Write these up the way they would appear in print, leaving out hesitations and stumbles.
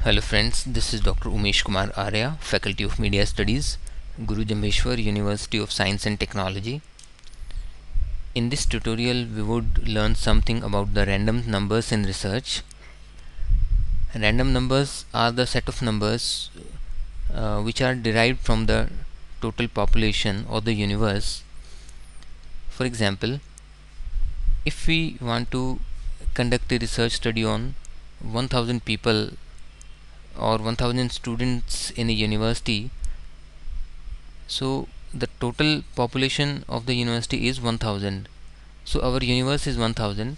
Hello friends, this is Dr. Umesh Kumar Arya, Faculty of Media Studies, Guru Jambheshwar University of Science and Technology. In this tutorial, we would learn something about the random numbers in research. Random numbers are the set of numbers which are derived from the total population of the universe. For example, if we want to conduct a research study on 1000 people or 1000 students in a university, so the total population of the university is 1000. So our universe is 1000.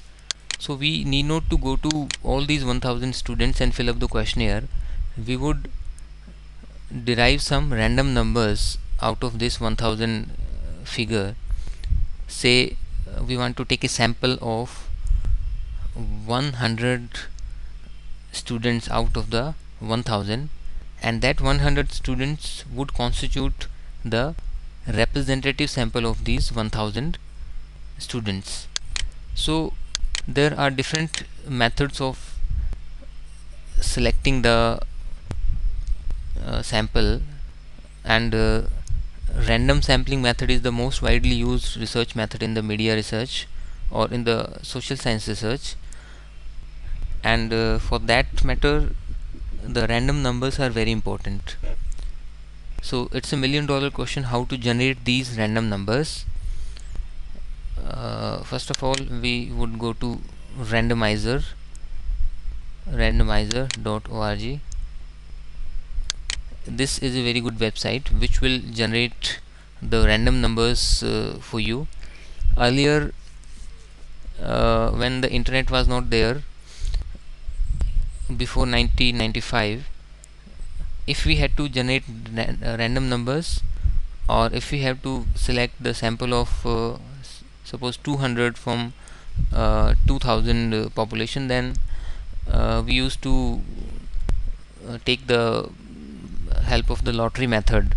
So we need not to go to all these 1000 students and fill up the questionnaire. We would derive some random numbers out of this 1000 figure. Say we want to take a sample of 100 students out of the 1000, and that 100 students would constitute the representative sample of these 1000 students. So there are different methods of selecting the sample, and random sampling method is the most widely used research method in the media research or in the social science research. And for that matter, the random numbers are very important. So it's a $1,000,000 question how to generate these random numbers. First of all, we would go to randomizer.org. This is a very good website which will generate the random numbers for you. Earlier, when the internet was not there, before 1995, if we had to generate random numbers, or if we have to select the sample of suppose 200 from 2000 population, then we used to take the help of the lottery method,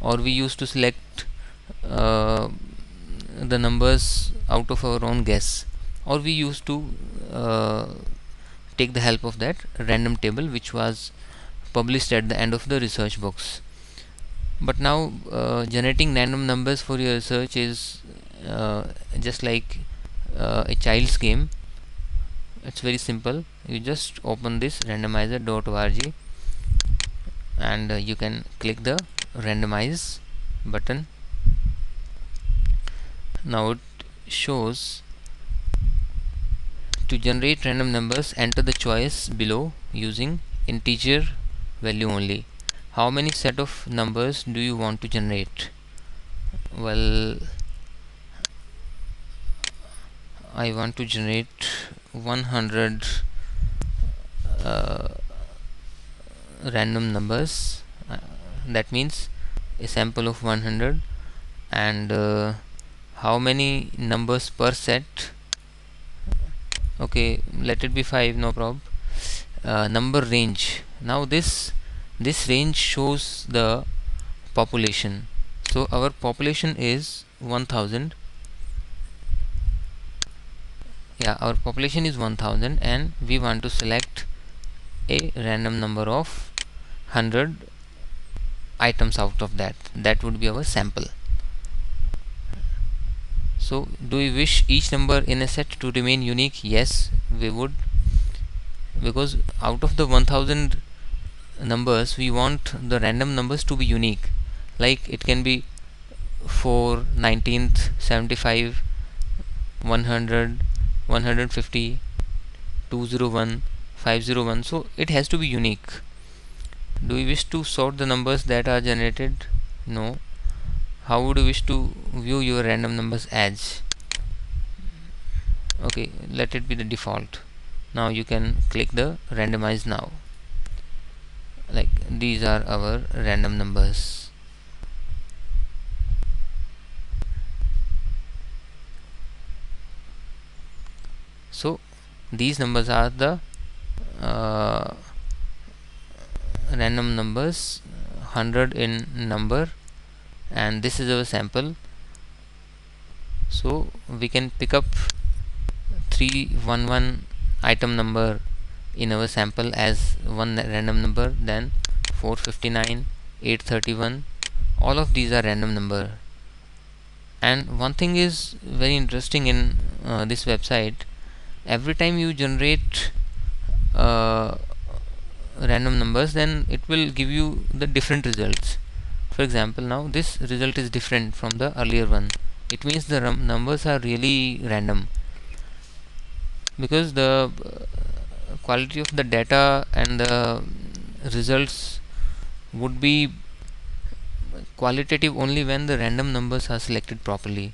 or we used to select the numbers out of our own guess, or we used to take the help of that random table which was published at the end of the research books. But now generating random numbers for your research is just like a child's game. It's very simple. You just open this randomizer.org, and you can click the randomize button. Now it shows to generate random numbers, enter the choice below using integer value only. How many set of numbers do you want to generate? Well, I want to generate 100 random numbers. That means a sample of 100. And how many numbers per set? Okay, let it be 5, no problem. Number range. Now this range shows the population. So our population is 1000. Yeah, our population is 1000, and we want to select a random number of 100 items out of that. That would be our sample. So do we wish each number in a set to remain unique? Yes, we would, because out of the 1000 numbers we want the random numbers to be unique. Like it can be 4, 19th, 75, 100, 150, 201, 501. So it has to be unique. Do we wish to sort the numbers that are generated? No. How would you wish to view your random numbers as? Okay, let it be the default. Now you can click the randomize now. Like these are our random numbers. So these numbers are the random numbers, 100 in number, and this is our sample. So we can pick up 311 item number in our sample as one random number, then 459, 831, all of these are random number. And one thing is very interesting in this website. Every time you generate uh, random numbers, then it will give you the different results. For example, now this result is different from the earlier one. It means the numbers are really random, because the quality of the data and the results would be qualitative only when the random numbers are selected properly.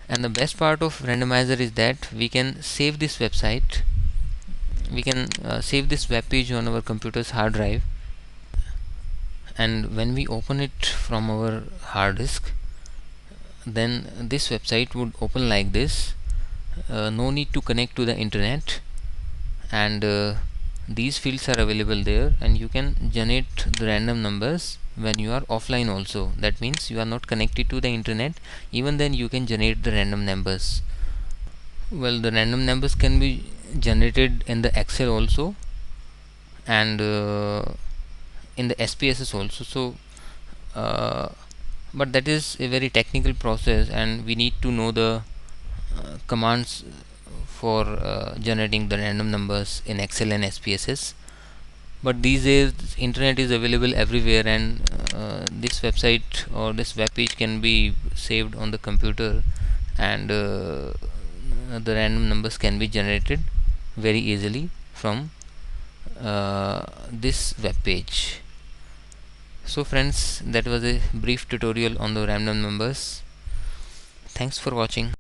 And the best part of randomizer is that we can save this website, we can save this web page on our computer's hard drive, and when we open it from our hard disk, then this website would open like this. No need to connect to the internet, and these fields are available there, and you can generate the random numbers when you are offline also. That means you are not connected to the internet, even then you can generate the random numbers. Well, the random numbers can be generated in the Excel also, and in the SPSS also. So but that is a very technical process, and we need to know the commands for generating the random numbers in Excel and SPSS. But these days internet is available everywhere, and this website or this web page can be saved on the computer, and the random numbers can be generated very easily from this web page. So friends, that was a brief tutorial on the random numbers. Thanks for watching.